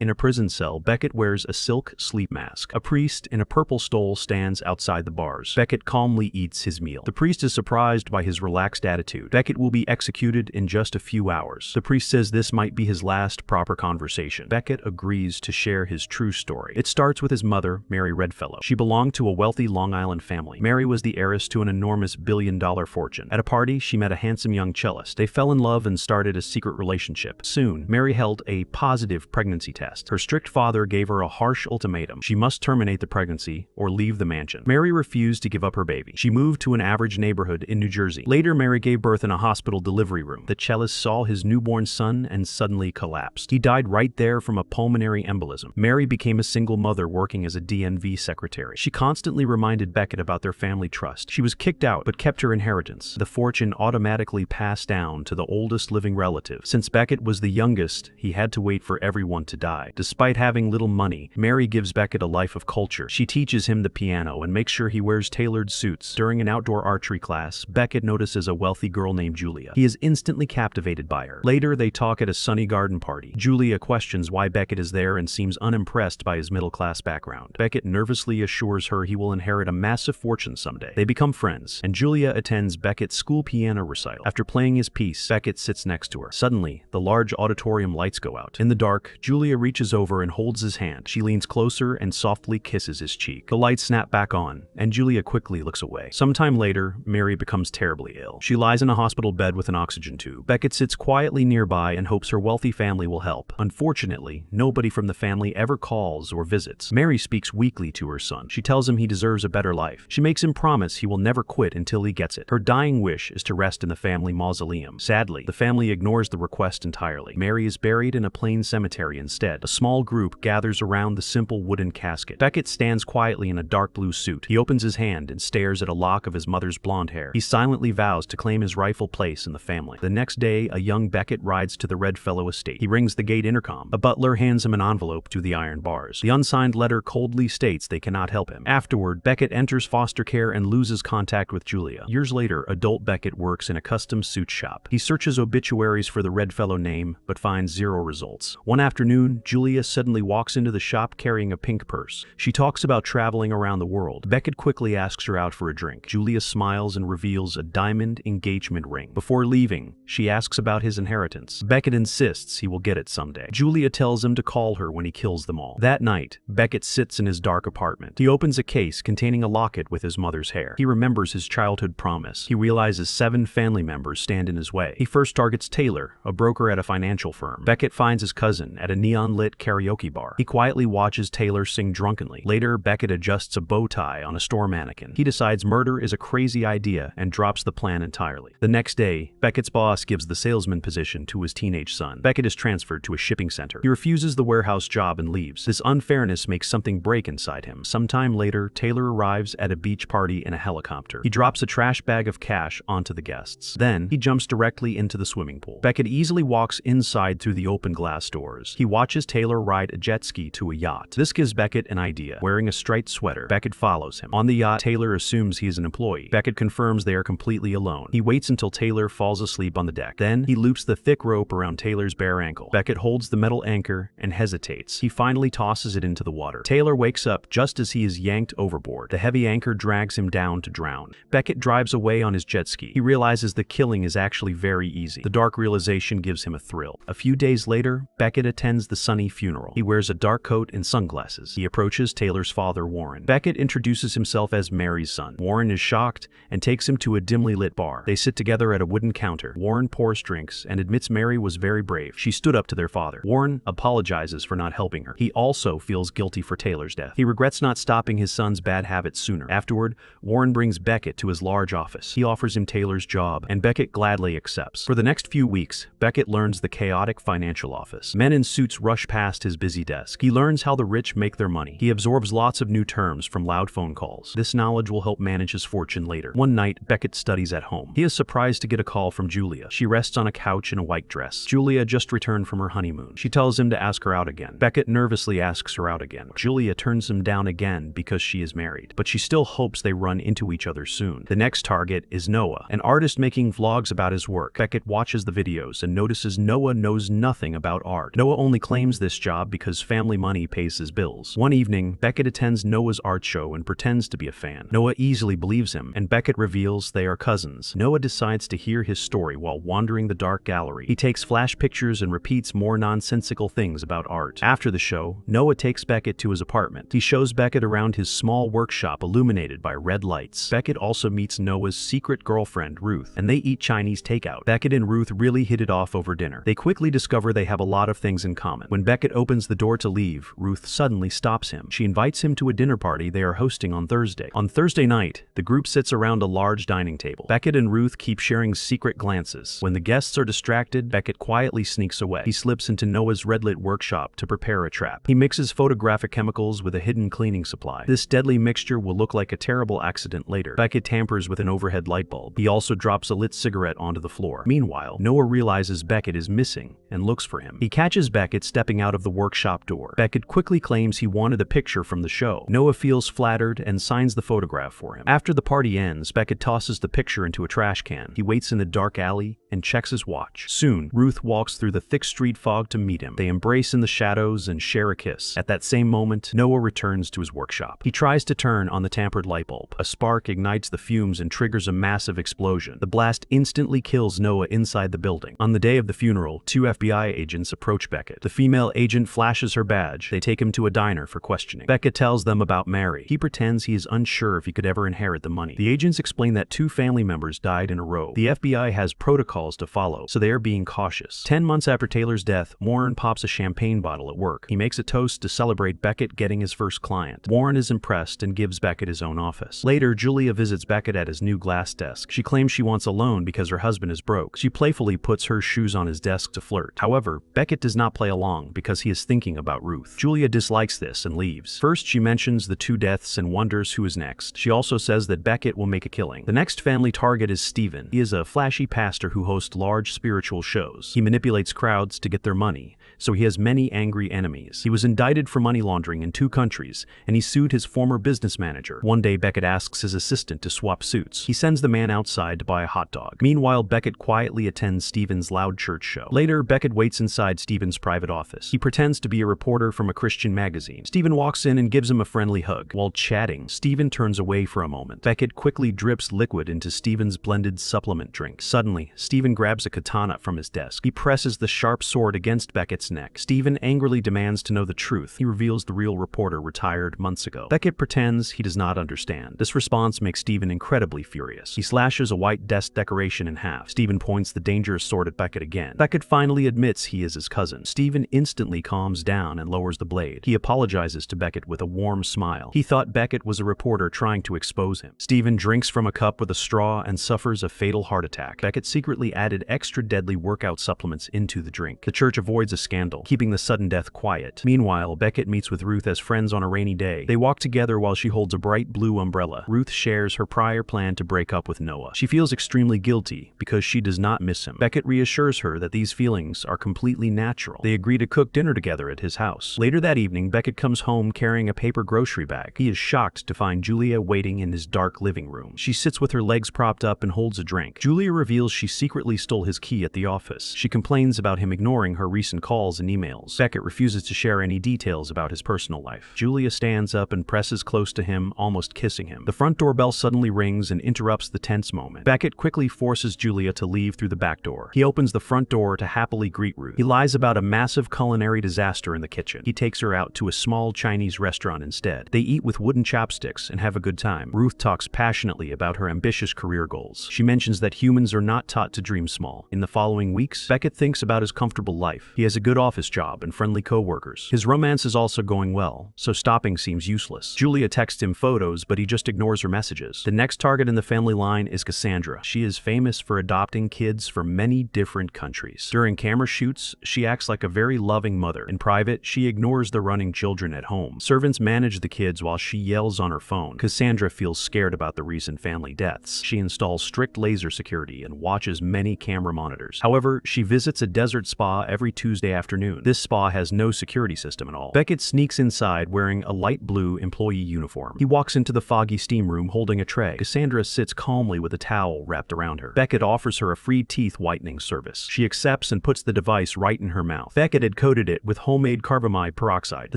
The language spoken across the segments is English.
In a prison cell, Beckett wears a silk sleep mask. A priest in a purple stole stands outside the bars. Beckett calmly eats his meal. The priest is surprised by his relaxed attitude. Beckett will be executed in just a few hours. The priest says this might be his last proper conversation. Beckett agrees to share his true story. It starts with his mother, Mary Redfellow. She belonged to a wealthy Long Island family. Mary was the heiress to an enormous billion-dollar fortune. At a party, she met a handsome young cellist. They fell in love and started a secret relationship. Soon, Mary held a positive pregnancy test. Her strict father gave her a harsh ultimatum. She must terminate the pregnancy or leave the mansion. Mary refused to give up her baby. She moved to an average neighborhood in New Jersey. Later, Mary gave birth in a hospital delivery room. The cellist saw his newborn son and suddenly collapsed. He died right there from a pulmonary embolism. Mary became a single mother working as a DMV secretary. She constantly reminded Beckett about their family trust. She was kicked out but kept her inheritance. The fortune automatically passed down to the oldest living relative. Since Beckett was the youngest, he had to wait for everyone to die. Despite having little money, Mary gives Beckett a life of culture. She teaches him the piano and makes sure he wears tailored suits. During an outdoor archery class, Beckett notices a wealthy girl named Julia. He is instantly captivated by her. Later, they talk at a sunny garden party. Julia questions why Beckett is there and seems unimpressed by his middle-class background. Beckett nervously assures her he will inherit a massive fortune someday. They become friends, and Julia attends Beckett's school piano recital. After playing his piece, Beckett sits next to her. Suddenly, the large auditorium lights go out. In the dark, Julia reaches over and holds his hand. She leans closer and softly kisses his cheek. The lights snap back on, and Julia quickly looks away. Sometime later, Mary becomes terribly ill. She lies in a hospital bed with an oxygen tube. Beckett sits quietly nearby and hopes her wealthy family will help. Unfortunately, nobody from the family ever calls or visits. Mary speaks weakly to her son. She tells him he deserves a better life. She makes him promise he will never quit until he gets it. Her dying wish is to rest in the family mausoleum. Sadly, the family ignores the request entirely. Mary is buried in a plain cemetery instead. A small group gathers around the simple wooden casket. Beckett stands quietly in a dark blue suit. He opens his hand and stares at a lock of his mother's blonde hair. He silently vows to claim his rightful place in the family. The next day, a young Beckett rides to the Redfellow estate. He rings the gate intercom. A butler hands him an envelope through the iron bars. The unsigned letter coldly states they cannot help him. Afterward, Beckett enters foster care and loses contact with Julia. Years later, adult Beckett works in a custom suit shop. He searches obituaries for the Redfellow name, but finds zero results. One afternoon, Julia suddenly walks into the shop carrying a pink purse. She talks about traveling around the world. Beckett quickly asks her out for a drink. Julia smiles and reveals a diamond engagement ring. Before leaving, she asks about his inheritance. Beckett insists he will get it someday. Julia tells him to call her when he kills them all. That night, Beckett sits in his dark apartment. He opens a case containing a locket with his mother's hair. He remembers his childhood promise. He realizes 7 family members stand in his way. He first targets Taylor, a broker at a financial firm. Beckett finds his cousin at a neon-lit karaoke bar. He quietly watches Taylor sing drunkenly. Later, Beckett adjusts a bow tie on a store mannequin. He decides murder is a crazy idea and drops the plan entirely. The next day, Beckett's boss gives the salesman position to his teenage son. Beckett is transferred to a shipping center. He refuses the warehouse job and leaves. This unfairness makes something break inside him. Sometime later, Taylor arrives at a beach party in a helicopter. He drops a trash bag of cash onto the guests. Then, he jumps directly into the swimming pool. Beckett easily walks inside through the open glass doors. He watches Taylor ride a jet ski to a yacht. This gives Beckett an idea. Wearing a striped sweater, Beckett follows him. On the yacht, Taylor assumes he is an employee. Beckett confirms they are completely alone. He waits until Taylor falls asleep on the deck. Then, he loops the thick rope around Taylor's bare ankle. Beckett holds the metal anchor and hesitates. He finally tosses it into the water. Taylor wakes up just as he is yanked overboard. The heavy anchor drags him down to drown. Beckett drives away on his jet ski. He realizes the killing is actually very easy. The dark realization gives him a thrill. A few days later, Beckett attends the Sonny funeral. He wears a dark coat and sunglasses. He approaches Taylor's father, Warren. Beckett introduces himself as Mary's son. Warren is shocked and takes him to a dimly lit bar. They sit together at a wooden counter. Warren pours drinks and admits Mary was very brave. She stood up to their father. Warren apologizes for not helping her. He also feels guilty for Taylor's death. He regrets not stopping his son's bad habits sooner. Afterward, Warren brings Beckett to his large office. He offers him Taylor's job, and Beckett gladly accepts. For the next few weeks, Beckett learns the chaotic financial office. Men in suits rush past his busy desk. He learns how the rich make their money. He absorbs lots of new terms from loud phone calls. This knowledge will help manage his fortune later. One night, Beckett studies at home. He is surprised to get a call from Julia. She rests on a couch in a white dress. Julia just returned from her honeymoon. She tells him to ask her out again. Beckett nervously asks her out again. Julia turns him down again because she is married, but she still hopes they run into each other soon. The next target is Noah, an artist making vlogs about his work. Beckett watches the videos and notices Noah knows nothing about art. Noah only claims claims this job because family money pays his bills. One evening, Beckett attends Noah's art show and pretends to be a fan. Noah easily believes him, and Beckett reveals they are cousins. Noah decides to hear his story while wandering the dark gallery. He takes flash pictures and repeats more nonsensical things about art. After the show, Noah takes Beckett to his apartment. He shows Beckett around his small workshop illuminated by red lights. Beckett also meets Noah's secret girlfriend, Ruth, and they eat Chinese takeout. Beckett and Ruth really hit it off over dinner. They quickly discover they have a lot of things in common. When Beckett opens the door to leave, Ruth suddenly stops him. She invites him to a dinner party they are hosting on Thursday. On Thursday night, the group sits around a large dining table. Beckett and Ruth keep sharing secret glances. When the guests are distracted, Beckett quietly sneaks away. He slips into Noah's red-lit workshop to prepare a trap. He mixes photographic chemicals with a hidden cleaning supply. This deadly mixture will look like a terrible accident later. Beckett tampers with an overhead light bulb. He also drops a lit cigarette onto the floor. Meanwhile, Noah realizes Beckett is missing and looks for him. He catches Beckett stepping out of the workshop door. Beckett quickly claims he wanted a picture from the show. Noah feels flattered and signs the photograph for him. After the party ends, Beckett tosses the picture into a trash can. He waits in the dark alley and checks his watch. Soon, Ruth walks through the thick street fog to meet him. They embrace in the shadows and share a kiss. At that same moment, Noah returns to his workshop. He tries to turn on the tampered light bulb. A spark ignites the fumes and triggers a massive explosion. The blast instantly kills Noah inside the building. On the day of the funeral, two FBI agents approach Beckett. The female agent flashes her badge. They take him to a diner for questioning. Beckett tells them about Mary. He pretends he is unsure if he could ever inherit the money. The agents explain that 2 family members died in a row. The FBI has protocols to follow, so they are being cautious. 10 months after Taylor's death, Warren pops a champagne bottle at work. He makes a toast to celebrate Beckett getting his first client. Warren is impressed and gives Beckett his own office. Later, Julia visits Beckett at his new glass desk. She claims she wants a loan because her husband is broke. She playfully puts her shoes on his desk to flirt. However, Beckett does not play along because he is thinking about Ruth. Julia dislikes this and leaves. First, she mentions the 2 deaths and wonders who is next. She also says that Beckett will make a killing. The next family target is Stephen. He is a flashy pastor who hosts large spiritual shows. He manipulates crowds to get their money, so he has many angry enemies. He was indicted for money laundering in 2 countries, and he sued his former business manager. One day, Beckett asks his assistant to swap suits. He sends the man outside to buy a hot dog. Meanwhile, Beckett quietly attends Stephen's loud church show. Later, Beckett waits inside Stephen's private office. He pretends to be a reporter from a Christian magazine. Stephen walks in and gives him a friendly hug. While chatting, Stephen turns away for a moment. Beckett quickly drips liquid into Stephen's blended supplement drink. Suddenly, Stephen grabs a katana from his desk. He presses the sharp sword against Beckett's neck. Stephen angrily demands to know the truth. He reveals the real reporter retired months ago. Beckett pretends he does not understand. This response makes Stephen incredibly furious. He slashes a white desk decoration in half. Stephen points the dangerous sword at Beckett again. Beckett finally admits he is his cousin. Stephen instantly calms down and lowers the blade. He apologizes to Beckett with a warm smile. He thought Beckett was a reporter trying to expose him. Stephen drinks from a cup with a straw and suffers a fatal heart attack. Beckett secretly added extra deadly workout supplements into the drink. The church avoids a scandal, keeping the sudden death quiet. Meanwhile, Beckett meets with Ruth as friends on a rainy day. They walk together while she holds a bright blue umbrella. Ruth shares her prior plan to break up with Noah. She feels extremely guilty because she does not miss him. Beckett reassures her that these feelings are completely natural. They agree to cook dinner together at his house. Later that evening, Beckett comes home carrying a paper grocery bag. He is shocked to find Julia waiting in his dark living room. She sits with her legs propped up and holds a drink. Julia reveals she secretly stole his key at the office. She complains about him ignoring her recent calls and emails. Beckett refuses to share any details about his personal life. Julia stands up and presses close to him, almost kissing him. The front doorbell suddenly rings and interrupts the tense moment. Beckett quickly forces Julia to leave through the back door. He opens the front door to happily greet Ruth. He lies about a massive culinary disaster in the kitchen. He takes her out to a small Chinese restaurant instead. They eat with wooden chopsticks and have a good time. Ruth talks passionately about her ambitious career goals. She mentions that humans are not taught to dream small. In the following weeks, Beckett thinks about his comfortable life. He has a good office job and friendly co-workers. His romance is also going well, so stopping seems useless. Julia texts him photos, but he just ignores her messages. The next target in the family line is Cassandra. She is famous for adopting kids from many different countries. During camera shoots, she acts like a very loving mother. In private, she ignores the running children at home. Servants manage the kids while she yells on her phone. Cassandra feels scared about the recent family deaths. She installs strict laser security and watches many camera monitors. However, she visits a desert spa every Tuesday afternoon afternoon. This spa has no security system at all. Beckett sneaks inside wearing a light blue employee uniform. He walks into the foggy steam room holding a tray. Cassandra sits calmly with a towel wrapped around her. Beckett offers her a free teeth whitening service. She accepts and puts the device right in her mouth. Beckett had coated it with homemade carbamide peroxide. The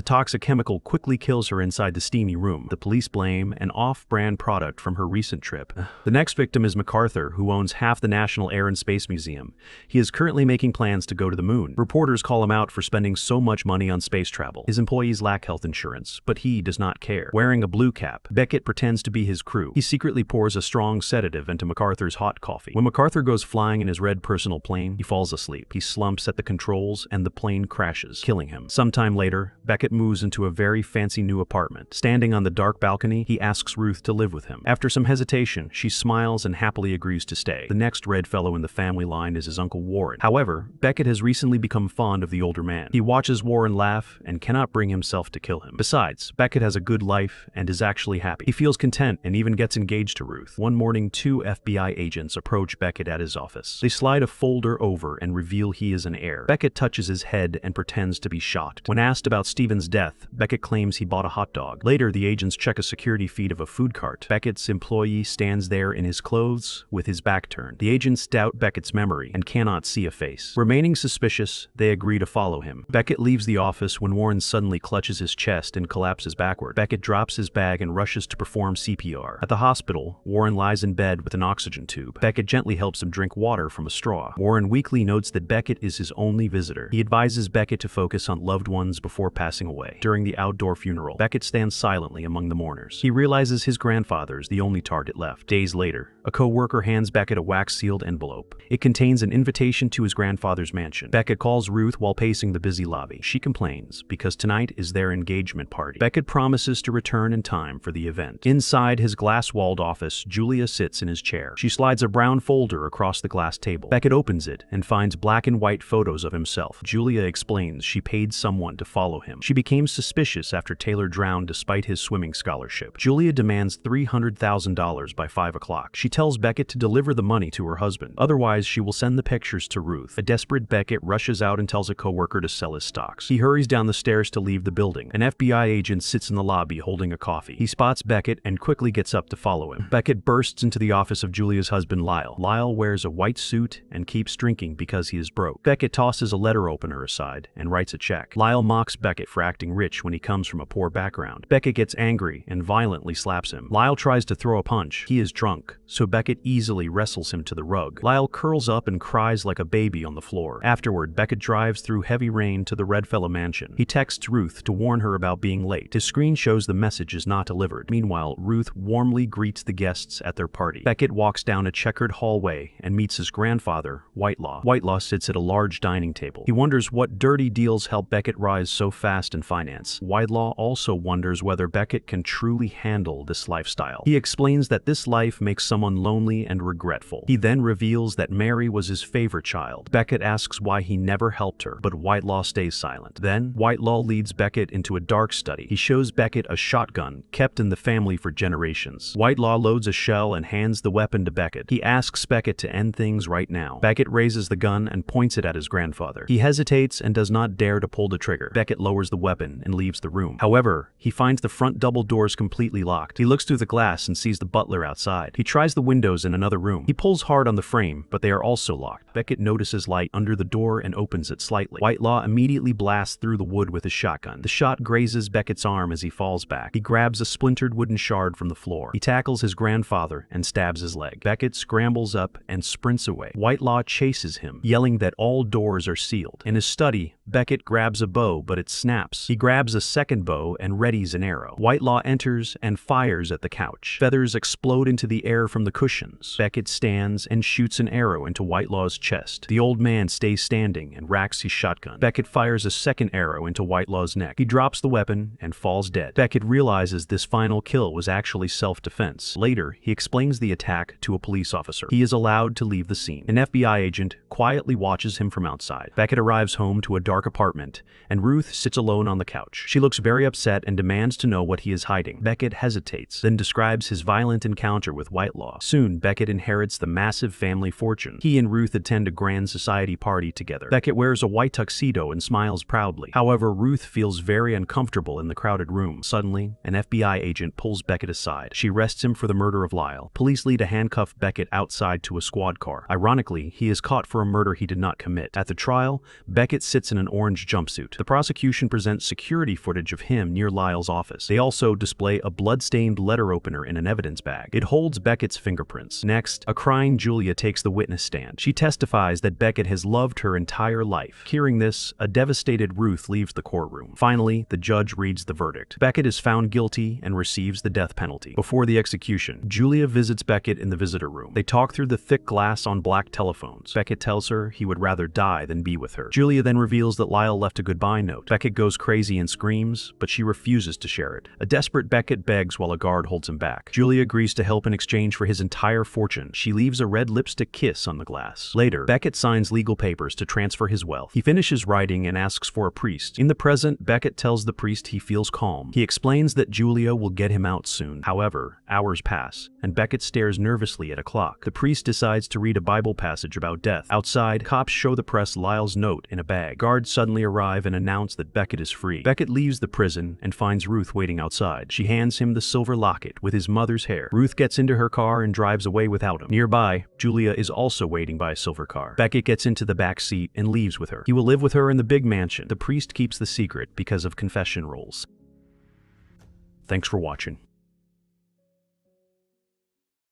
toxic chemical quickly kills her inside the steamy room. The police blame an off-brand product from her recent trip. The next victim is MacArthur, who owns half the National Air and Space Museum. He is currently making plans to go to the moon. Reporters call him out for spending so much money on space travel. His employees lack health insurance, but he does not care. Wearing a blue cap, Beckett pretends to be his crew. He secretly pours a strong sedative into MacArthur's hot coffee. When MacArthur goes flying in his red personal plane, he falls asleep. He slumps at the controls and the plane crashes, killing him. Sometime later, Beckett moves into a very fancy new apartment. Standing on the dark balcony, he asks Ruth to live with him. After some hesitation, she smiles and happily agrees to stay. The next red fellow in the family line is his Uncle Warren. However, Beckett has recently become fond of the older man. He watches Warren laugh and cannot bring himself to kill him. Besides, Beckett has a good life and is actually happy. He feels content and even gets engaged to Ruth. One morning, two FBI agents approach Beckett at his office. They slide a folder over and reveal he is an heir. Beckett touches his head and pretends to be shocked. When asked about Stephen's death, Beckett claims he bought a hot dog. Later, the agents check a security feed of a food cart. Beckett's employee stands there in his clothes with his back turned. The agents doubt Beckett's memory and cannot see a face. Remaining suspicious, they agree to follow him. Beckett leaves the office when Warren suddenly clutches his chest and collapses backward. Beckett drops his bag and rushes to perform CPR. At the hospital, Warren lies in bed with an oxygen tube. Beckett gently helps him drink water from a straw. Warren weakly notes that Beckett is his only visitor. He advises Beckett to focus on loved ones before passing away. During the outdoor funeral, Beckett stands silently among the mourners. He realizes his grandfather is the only target left. Days later, a co-worker hands Beckett a wax-sealed envelope. It contains an invitation to his grandfather's mansion. Beckett calls Ruth while pacing the busy lobby. She complains because tonight is their engagement party. Beckett promises to return in time for the event. Inside his glass-walled office, Julia sits in his chair. She slides a brown folder across the glass table. Beckett opens it and finds black and white photos of himself. Julia explains she paid someone to follow him. She became suspicious after Taylor drowned despite his swimming scholarship. Julia demands $300,000 by 5 o'clock. She tells Beckett to deliver the money to her husband. Otherwise, she will send the pictures to Ruth. A desperate Beckett rushes out and tells a coworker to sell his stocks. He hurries down the stairs to leave the building. An FBI agent sits in the lobby holding a coffee. He spots Beckett and quickly gets up to follow him. Beckett bursts into the office of Julia's husband, Lyle. Lyle wears a white suit and keeps drinking because he is broke. Beckett tosses a letter opener aside and writes a check. Lyle mocks Beckett for acting rich when he comes from a poor background. Beckett gets angry and violently slaps him. Lyle tries to throw a punch. He is drunk, so Beckett easily wrestles him to the rug. Lyle curls up and cries like a baby on the floor. Afterward, Beckett drives through heavy rain to the Redfellow mansion. He texts Ruth to warn her about being late. His screen shows the message is not delivered. Meanwhile, Ruth warmly greets the guests at their party. Beckett walks down a checkered hallway and meets his grandfather, Whitelaw. Whitelaw sits at a large dining table. He wonders what dirty deals help Beckett rise so fast in finance. Whitelaw also wonders whether Beckett can truly handle this lifestyle. He explains that this life makes someone lonely and regretful. He then reveals that Mary was his favorite child. Beckett asks why he never helped her, but Whitelaw stays silent. Then, Whitelaw leads Beckett into a dark study. He shows Beckett a shotgun kept in the family for generations. Whitelaw loads a shell and hands the weapon to Beckett. He asks Beckett to end things right now. Beckett raises the gun and points it at his grandfather. He hesitates and does not dare to pull the trigger. Beckett lowers the weapon and leaves the room. However, he finds the front double doors completely locked. He looks through the glass and sees the butler outside. He tries the windows in another room. He pulls hard on the frame, but they are also locked. Beckett notices light under the door and opens it slightly. Whitelaw immediately blasts through the wood with his shotgun. The shot grazes Beckett's arm as he falls back. He grabs a splintered wooden shard from the floor. He tackles his grandfather and stabs his leg. Beckett scrambles up and sprints away. Whitelaw chases him, yelling that all doors are sealed. In his study, Beckett grabs a bow, but it snaps. He grabs a second bow and readies an arrow. Whitelaw enters and fires at the couch. Feathers explode into the air from the cushions. Beckett stands and shoots an arrow into Whitelaw's chest. The old man stays standing and racks his shotgun. Beckett fires a second arrow into Whitelaw's neck. He drops the weapon and falls dead. Beckett realizes this final kill was actually self-defense. Later, he explains the attack to a police officer. He is allowed to leave the scene. An FBI agent quietly watches him from outside. Beckett arrives home to a dark apartment, and Ruth sits alone on the couch. She looks very upset and demands to know what he is hiding. Beckett hesitates, then describes his violent encounter with Whitelaw. daughter-in-law. Soon, Beckett inherits the massive family fortune. He and Ruth attend a grand society party together. Beckett wears a white tuxedo and smiles proudly. However, Ruth feels very uncomfortable in the crowded room. Suddenly, an FBI agent pulls Beckett aside. She arrests him for the murder of Lyle. Police lead to handcuff Beckett outside to a squad car. Ironically, he is caught for a murder he did not commit. At the trial, Beckett sits in an orange jumpsuit. The prosecution presents security footage of him near Lyle's office. They also display a blood-stained letter opener in an evidence bag. It holds Beckett's fingerprints. Next, a crying Julia takes the witness stand. She testifies that Beckett has loved her entire life. Hearing this, a devastated Ruth leaves the courtroom. Finally, the judge reads the verdict. Beckett is found guilty and receives the death penalty. Before the execution, Julia visits Beckett in the visitor room. They talk through the thick glass on black telephones. Beckett tells her he would rather die than be with her. Julia then reveals that Lyle left a goodbye note. Beckett goes crazy and screams, but she refuses to share it. A desperate Beckett begs while a guard holds him back. Julia agrees to help in exchange for his entire fortune. She leaves a red lipstick kiss on the glass. Later, Beckett signs legal papers to transfer his wealth. He finishes writing and asks for a priest. In the present, Beckett tells the priest he feels calm. He explains that Julia will get him out soon. However, hours pass, and Beckett stares nervously at a clock. The priest decides to read a Bible passage about death. Outside, cops show the press Lyle's note in a bag. Guards suddenly arrive and announce that Beckett is free. Beckett leaves the prison and finds Ruth waiting outside. She hands him the silver locket with his mother's hair. Ruth gets into her car and drives away without him. Nearby, Julia is also waiting by a silver car. Beckett gets into the back seat and leaves with her. He will live with her in the big mansion. The priest keeps the secret because of confession rules. Thanks for watching.